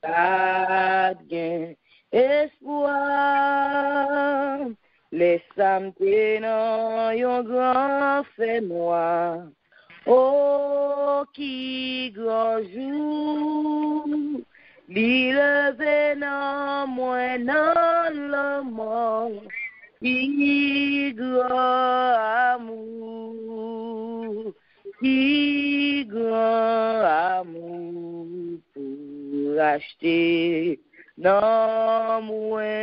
[SPEAKER 3] pas de espoir laisse-moi tenir un grand fait noir oh qui grand jour levé non moins dans le monde qui grand amour qui grand amour pour acheter non moins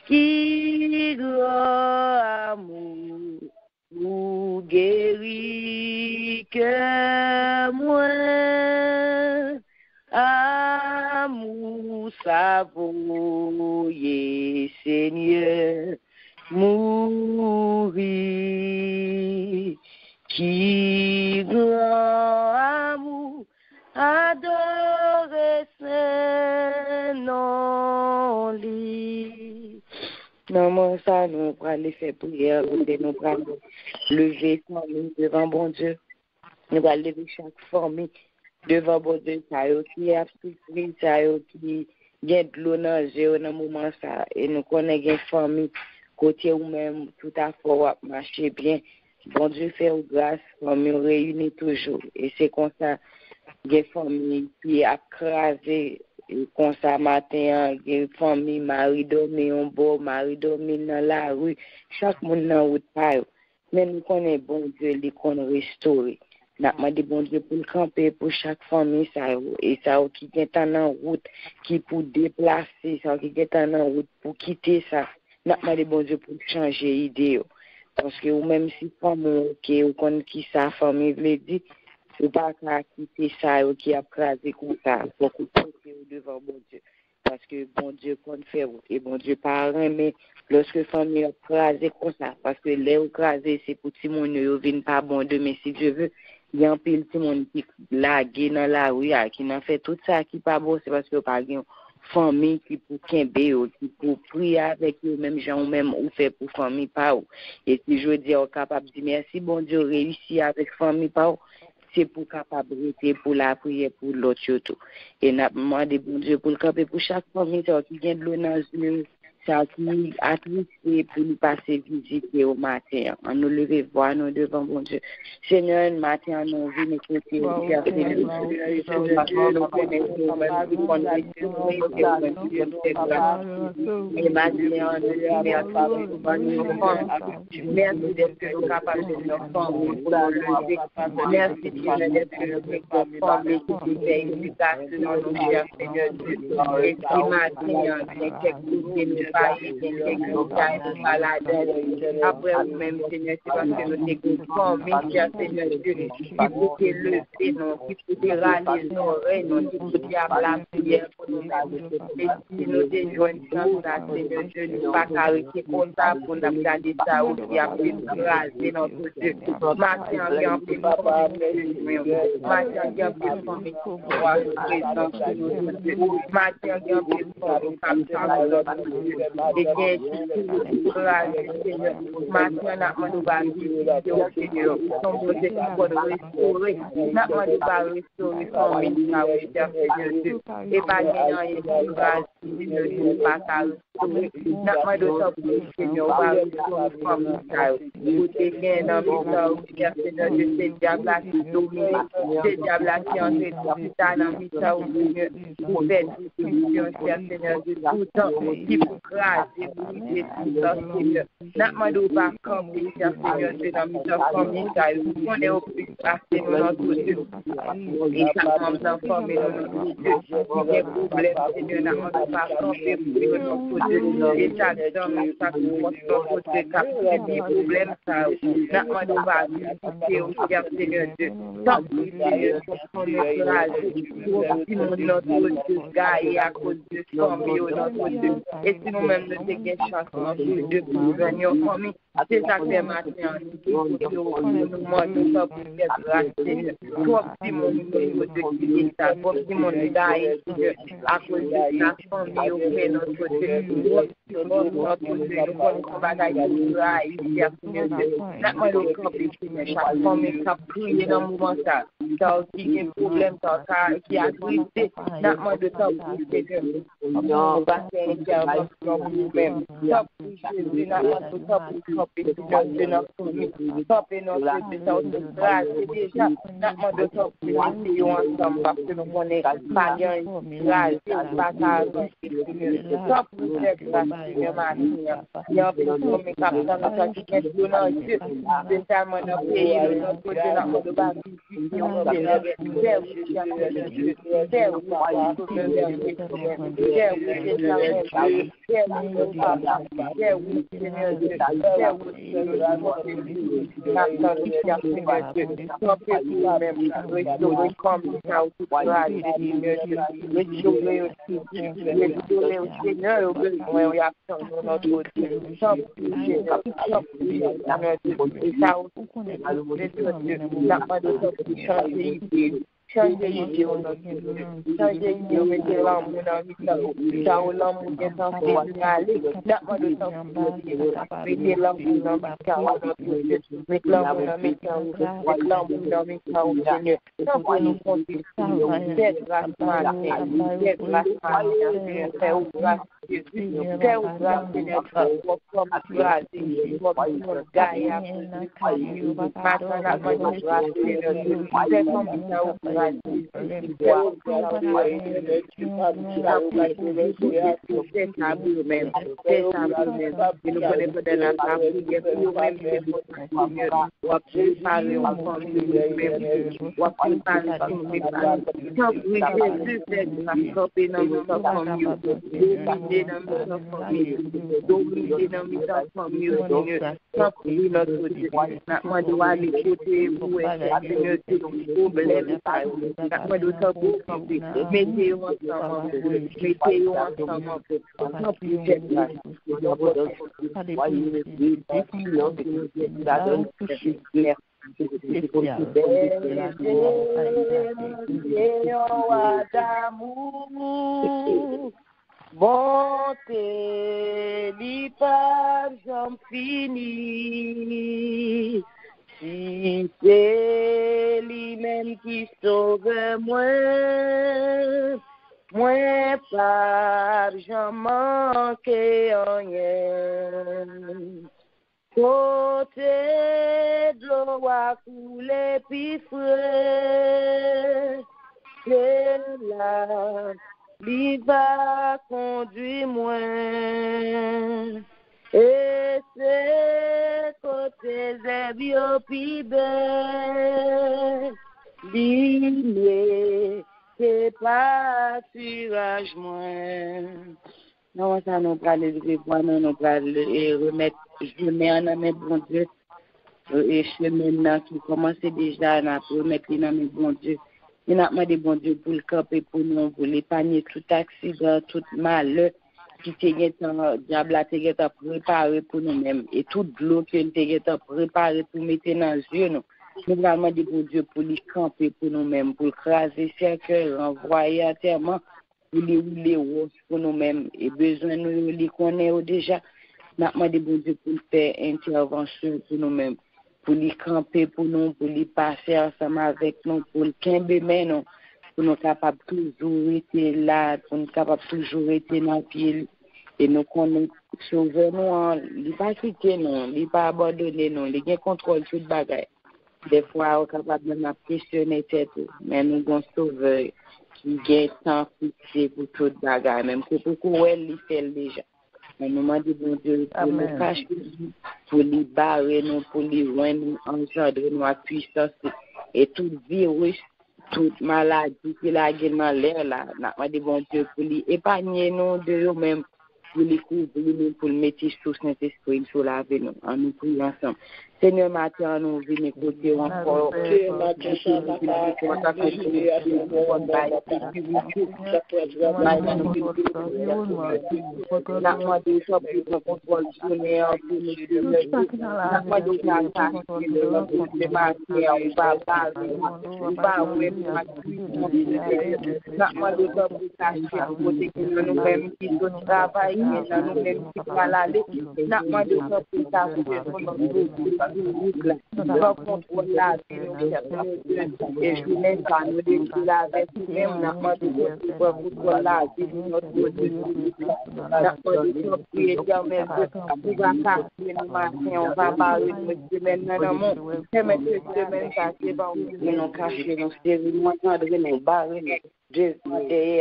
[SPEAKER 3] qui grand amour pour guérir que moins amour savoyé Seigneur mourir qui grand amour adorer Saint-Nom lit. Non, ça, nous pour aller faire prière, nous pour lever famille devant bon Dieu. Nous allons lever chaque famille devant bon Dieu, ça qui a souffert, ça qui a de l'eau dans le moment ça. Et nous connaissons une famille, côté ou même tout à fait marcher bien. Bon Dieu fait grâce, famille réunie toujours. Et c'est comme ça, des familles qui a crasé comme ça matin, des familles, mari dormi en bas, mari dormi dans la rue, chaque monde dans la route. Mais nous connaissons bon Dieu, il qu'on restaure. Nous demandons bon Dieu pour le camper pour chaque famille, ça, et ça qui est en route, qui pour déplacer, ça qui est en route pour quitter ça. Nous demandons bon Dieu pour changer l'idée. Parce que même si famille, ou connaît qui sa famille veut dire, c'est pas qu'à quitter ça qui a crasé comme ça, pour couper devant bon Dieu. Parce que bon Dieu compte faire, et bon Dieu pas mais lorsque famille a crasé comme ça, parce que les crasé, c'est pour tout le monde, ils viennent pas bon Dieu, mais si Dieu veut, il y a un pile tout le monde qui lague dans la rue, qui n'a fait tout ça qui pas bon, c'est parce que pas une famille qui pour kembe, qui pour prier avec eux, même gens, même ou fait pour famille pas. Et si je dis, capable de dire merci, bon Dieu, réussi avec famille pas. c'est pour capabilité pour la prière pour l'autre tout. Et n'a demandé bon Dieu pour le camper pour chaque famille qui vient de l'eau dans une ça qui attristé pour nous passer visiter au matin. On nous lever voir nous devant bon Dieu. Seigneur, le matin, nous venons écouter au Père Seigneur. Nous connaissons merci d'être capable de nous former pour le merci d'être formé pour faire éducation nous chers Seigneur Dieu. Et qui matin, quelques après vous-même, Seigneur, c'est parce que nous t'écoutons formés, Seigneur Dieu, qui faut te lever, non, qui faut te râler les oreilles, non, qui faut te dire la prière pour nous. Et si nous déjouons une chance, Seigneur Dieu, nous pas arrêter comme ça pour nous garder ça ou qui a pu nous raser notre Dieu. Matin, on vient plus matin, on vient plus formé pour voir le présent de notre Dieu. Matin, on vient plus formé comme ça, notre Dieu. Et que Seigneur, maintenant, n'a pas nous va vivre, Seigneur, son projet pour nous restaurer, n'a pas nous va restaurer son ministère, Seigneur Dieu, et pas gagner une grâce, Seigneur Dieu, pas qu'à restaurer, n'a pas de temps pour Seigneur, va restaurer son ministère, pour te gagner dans le ministère, Seigneur Dieu, c'est diable qui domine, c'est diable qui en fait tout ça dans le ministère, Seigneur, pour faire discussion, Seigneur Dieu, tout le temps, qui vous grâce, et vous dites tout ça, Seigneur. N'a pas de pas comme Seigneur Dieu, dans notre famille, on est au plus passé dans notre Dieu. Et chaque membre d'enfant, mais dans notre Dieu, il y a des problèmes, Seigneur, n'a pas de pas camper pour notre Dieu. Et chaque homme, chaque notre Dieu, qui a des problèmes, ça, n'a pas de pas visiter au Seigneur Dieu. Tant que Seigneur, pour notre âge, pour notre Dieu, gagne à cause de ce qu'on met notre Dieu. Et si nous-mêmes nous dégageons chance de pour venir en famille, c'est ça que c'est maintenant. Nous demandons ça pour faire grâce, Seigneur. Toi, si mon niveau de Christ, toi, si mon gagne, Seigneur, à cause de la famille, au fait notre Dieu. Toi, si notre Dieu, nous connaissons bagaille pour rail, Seigneur Dieu. N'a-moi le camp, Seigneur, chaque famille, ça prie dans le moment ça. Ça aussi, il y a un problème, ça, qui a triste. N'a-moi de temps pour Seigneur. On va faire une intervention pour nous-mêmes. Top pour Jésus, n'a-moi de temps pour camper, Seigneur, de notre famille. Camper notre Dieu, ça aussi, grâce. C'est déjà, n'a-moi de temps pour nous essayer ensemble, parce que nous connaissons pas bien une grâce, pas ça, Seigneur. Top pour faire grâce, Seigneur, ma Seigneur. Il y a un peu de comme les capitans, notre qui est donnant Dieu. C'est tellement notre pays, notre côté, n'a-moi de base. Changer l'idée, changer l'idée, on mettait l'amour dans le temps, l'amour qui est en train d'aller, n'a-moi de temps pour mettez l'amour dans le temps, mettez l'amour dans le temps, mettez l'amour dans le temps, Seigneur. Sans que nous comptons, faites grâce matin, faites grâce matin, faites grâce, faites grâce, Seigneur, pour comme tu as dit, pour notre gaïa, maintenant, n'a-moi de grâce, Seigneur, faites comme tu as dit. Moi, de temps pour mettez-vous ensemble, mettez-vous ensemble, sans plus bonté, pas j'en finis. Si c'est lui-même qui sauve moi. Moi pas j'en manque rien. Côté de l'eau a coulé puis frais. C'est là, il va conduire moi. Et c'est côté des biopibes, l'île, c'est pas tirage moins. Non, ça nous va le revoir, nous va le remettre, je mets en mes bon Dieu, et je maintenant qui commence déjà à remettre dans mes bon Dieu. Il n'a pas de bon Dieu pour le camper, pour nous, pour l'épargner tout accident, tout malheur. Qui te diable a te préparé pour nous-mêmes et toute l'eau que te préparé pour mettre dans les yeux nous vraiment de bon Dieu pour les camper pour nous-mêmes pour craser cercle renvoyer à terre pour les roses pour nous-mêmes et besoin nous les connaître déjà maintenant de bon Dieu pour faire intervention pour nous-mêmes pour les camper pour nous pour les passer ensemble avec nous pour le camber nous pour nous capables toujours être là, pour nous capables toujours être dans le pied. Et nous connaissons, sauver nous, il n'est pas quitter nous, il n'est pas abandonner nous, il a contrôle tout le bagage. Des fois, on est capable de nous questionner tête, mais nous avons sauveur qui a tant fixé pour tout le bagage, même que pour elle, il fait déjà. Mais nous demandons bon Dieu pour nous cacher, pour les barrer, nous, pour les joindre, engendrer nos puissance et tout virus. Toute maladie qui la gueule dans l'air là, n'a pas de bon Dieu pour lui épargner nous de nous-mêmes, pour les couvrir, pour le mettre sous Saint-Esprit, sur la vie nous, en nous priant ensemble. Seigneur, matin, nous venons côté encore. Nous contrôle la vie, et je n'ai pas nous détruire la vie, même nous contrôle la vie de notre Dieu. Nous va passer, on va parler de semaine dans le monde. Semaine passée, nous nous cacher, nous serrer, nous barrer. Dieu,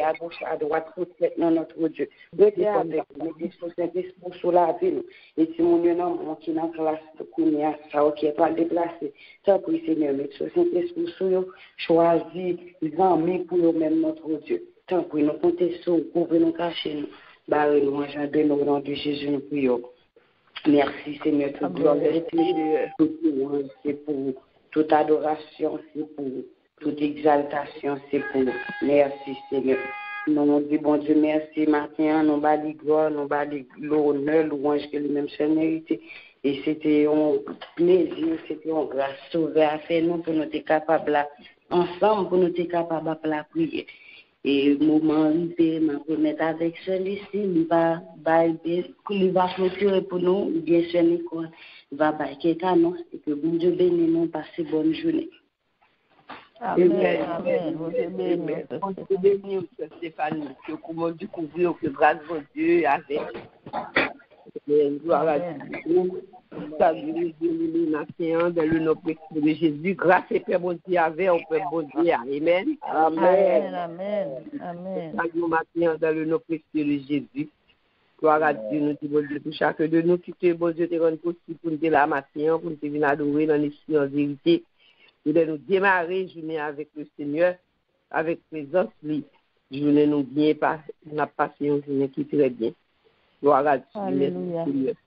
[SPEAKER 3] à gauche, à droite, pour notre Dieu. Dieu avec nous, nous sur la ville. Et si mon nom qui est en classe de Kounia, ça qui est pas déplacé, ça pour Seigneur, mais ce Saint-Esprit sur eux, choisi, les amis pour eux-mêmes, notre Dieu. Tant pour nous compter sur, couvrir nous, cacher nous, barrer nous, manger de nous, nom de Jésus, nous prions. Merci Seigneur, toute gloire, c'est pour toute adoration, c'est pour toute exaltation, c'est pour nous. Merci Seigneur. Nous disons, bon Dieu, merci matin, nous bas les gloires, nous bas l'honneur, louange que lui-même se mérite. Et c'était un plaisir, c'était une grâce sauvée à faire nous pour nous être capables là, ensemble, pour nous être capables de la prier. Et le moment arrivé, je vais mettre avec celui-ci, il va clôturer pour nous, bien sûr, il va bailler canon, et que bon Dieu bénisse nous, passer bonne journée.
[SPEAKER 5] Amen, amen. On te bénit, Stéphanie, que comment Dieu couvre, que grâce de Dieu avec. Gloire à Dieu. Salut, l'illumination de le nom de Jésus. Grâce et paix, bon Dieu, avec, on peut bon Dieu. Amen.
[SPEAKER 6] Amen, amen, amen.
[SPEAKER 5] Salut, matin, dans le nom de Jésus. Gloire à Dieu, nous disons Dieu pour chacun de nous qui te bon Dieu te rend possible pour nous la matin, pour nous venir adorer dans l'esprit en vérité. Nous devons nous démarrer journée avec le Seigneur, avec présence lui. Journée nous bien on a passé une journée qui est très bien. Gloire à Dieu. Merci.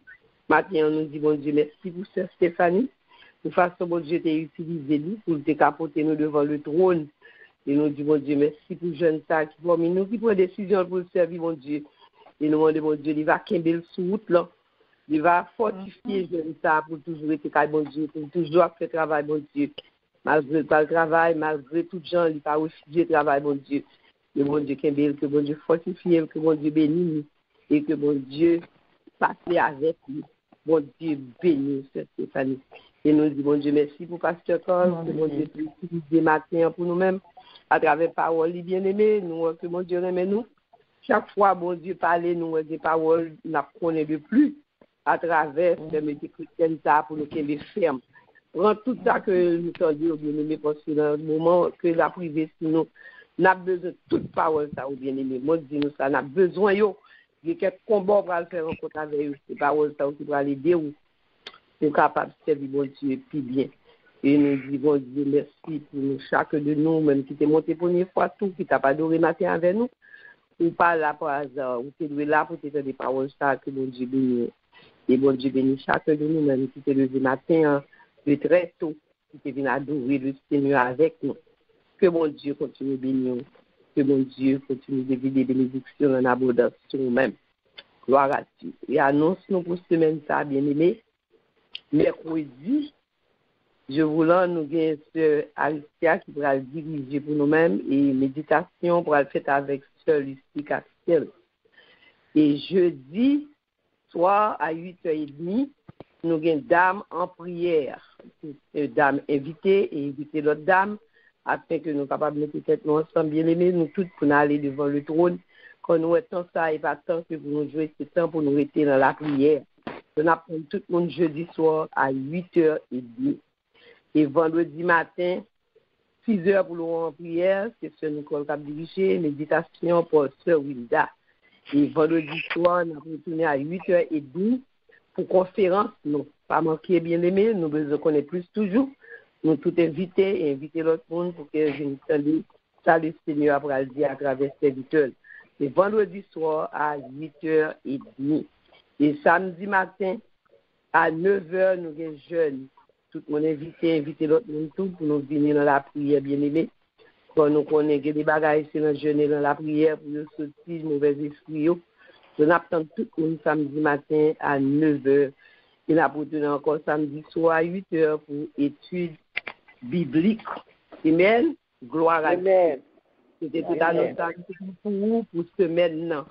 [SPEAKER 5] Maintenant, nous disons bon Dieu, merci pour Sœur Stéphanie. De façon, bon Dieu, t'es utilisé lui pour te capoter nous devant le trône. Et nous disons bon Dieu, merci pour jeune ça qui parmi nous qui prend décision pour le servir, mon Dieu. Et nous demandons, bon Dieu, il va camber le sous-route là. Il va fortifier jeune ça pour toujours être calme, bon Dieu, pour toujours faire travail, bon Dieu. Malgré le travail, malgré tout gens, il va refuser le travail, bon Dieu. Que bon Dieu camber, que bon Dieu fortifie, que bon Dieu bénisse et que bon Dieu passe avec lui. Bon Dieu bénisse Stéphanie. Et nous disons, bon Dieu, merci pour Pasteur Carl, que mon Dieu puisse utiliser matin pour nous-mêmes, à travers paroles bien-aimées, nous, que mon Dieu remet nous. Chaque fois, bon Dieu, parler, nous, des paroles, nous apprenons de plus, à travers le métier chrétien, pour nous qu'elle est ferme. Prends tout ça que nous t'en disons, bien-aimé, parce que dans le moment que la privée, sinon, nous avons besoin de toute parole, ça, bien-aimé. Moi, je dis nous ça, nous avons besoin, yo. Il y a quelques combats pour le faire rencontrer avec eux, ces paroles, ça, qui va l'aider, ou nous capables de servir, bon Dieu, plus bien. Et nous disons, Dieu, merci pour nous, chacun de nous, même qui t'est monté pour une fois, tout, qui t'a pas adoré matin avec nous, ou pas là par hasard, ou t'es là pour te faire des paroles, ça, que bon Dieu bénisse. Et bon Dieu bénisse chacun de nous, même qui t'est levé matin, de très tôt, qui t'est venu adorer le Seigneur avec nous. Que mon Dieu continue de bénir, que mon Dieu continue de vivre des bénédictions en abondance sur nous-mêmes. Gloire à Dieu. Et annonce-nous pour cette semaine, ça, bien-aimé. Mercredi, je voulais nous gagner Sœur Alicia qui pourra le diriger pour nous-mêmes et méditation pour le faire avec Sœur Lucie Castel. Et jeudi soir à 8h30, nous avons dame en prière. Dame invitée et inviter l'autre dame afin que nous soyons capables de mettre tête nous ensemble, bien aimés, nous tous pour nous aller devant le trône. Quand nous attendons ça, et pas tant que pour nous jouer ce temps pour nous rester dans la prière. Nous apprenons tout le monde jeudi soir à 8h30. Et vendredi matin, 6h pour nous en prière, c'est Sœur Nicole qui a dirigé, méditation pour Sœur Wilda. Et vendredi soir, nous retournons à 8h30 pour conférence. Non, pas manquer bien aimé, nous besoin connaître plus toujours. Nous tous invités et inviter l'autre monde pour que je nous tende ça le Seigneur après le dire à travers ses serviteurs. C'est vendredi soir à 8h30. Et samedi matin à 9h, nous sommes jeunes. Tout le monde inviter l'autre monde tout pour nous venir dans la prière, bien aimé. Quand nous connaissons des bagages, c'est dans jeûner dans la prière pour nous sortir mauvais esprits. Nous attendons tout le monde samedi matin à 9h. Et nous attendons encore samedi soir à 8h pour études bibliques. Amen. Gloire à Dieu. C'était tout à l'heure pour vous, pour ce maintenant.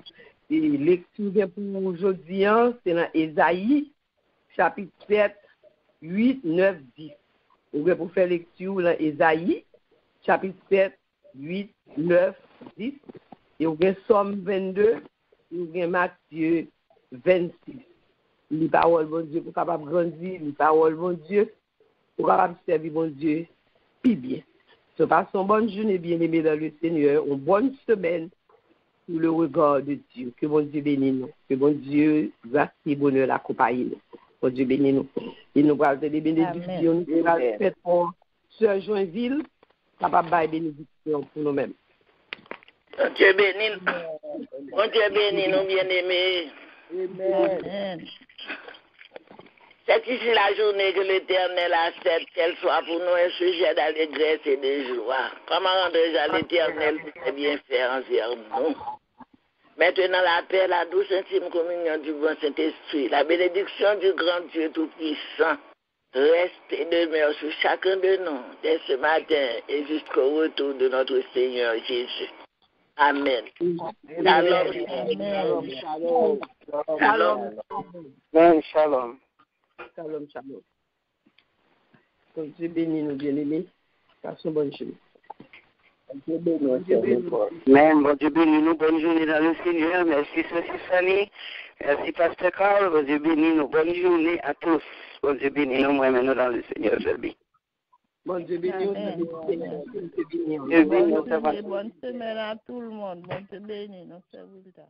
[SPEAKER 5] Et lecture pour aujourd'hui, c'est dans Ésaïe, chapitre 7, 8, 9, 10. Vous pouvez faire lecture dans Ésaïe, chapitre 7, 8, 9, 10. Et vous avez Somme 22, et vous avez Matthieu 26. Les paroles, bon Dieu, pour capable grandir, les paroles, bon Dieu, pour capable servir, bon Dieu, puis bien. Se passe une bonne journée, bien-aimés dans le Seigneur, une bonne semaine sous le regard de Dieu. Que bon Dieu bénisse nous. Que bon Dieu, grâce et bonheur l'accompagne nous. Bon Dieu bénisse nous. Et nous parlons des bénédictions. Nous allons faire pour Sœur Joinville, capable de bénédiction pour nous-mêmes.
[SPEAKER 7] Bon Dieu bénisse. Bon Dieu bénisse nous, bien-aimés.
[SPEAKER 6] Amen.
[SPEAKER 7] C'est ici la journée que l'Éternel a faite, qu'elle soit pour nous un sujet d'allégresse et de joie. Comment rendre à l'Éternel pour ses bienfaits envers nous? Maintenant, la paix, la douce intime communion du bon Saint-Esprit, la bénédiction du grand Dieu Tout-Puissant reste et demeure sur chacun de nous dès ce matin et jusqu'au retour de notre Seigneur Jésus. Amen. Shalom.
[SPEAKER 5] Shalom. Shalom.
[SPEAKER 3] Shalom.
[SPEAKER 5] Shalom, shalom. Donc, Dieu bénit nous, bien-aimés. Passons bonne journée.
[SPEAKER 3] Même, bon Dieu bénit nous, bonne journée dans le Seigneur. Merci, Sophie Fanny. Merci, Pasteur Carl. Bon Dieu bénit nous, bonne journée à tous. Bon Dieu bénit nous, moi, maintenant dans le Seigneur, je bénis.
[SPEAKER 5] Bon Dieu bénit nous,
[SPEAKER 6] Bonne semaine à tout le monde. Bon Dieu bénisse nous, Sœur Wilda.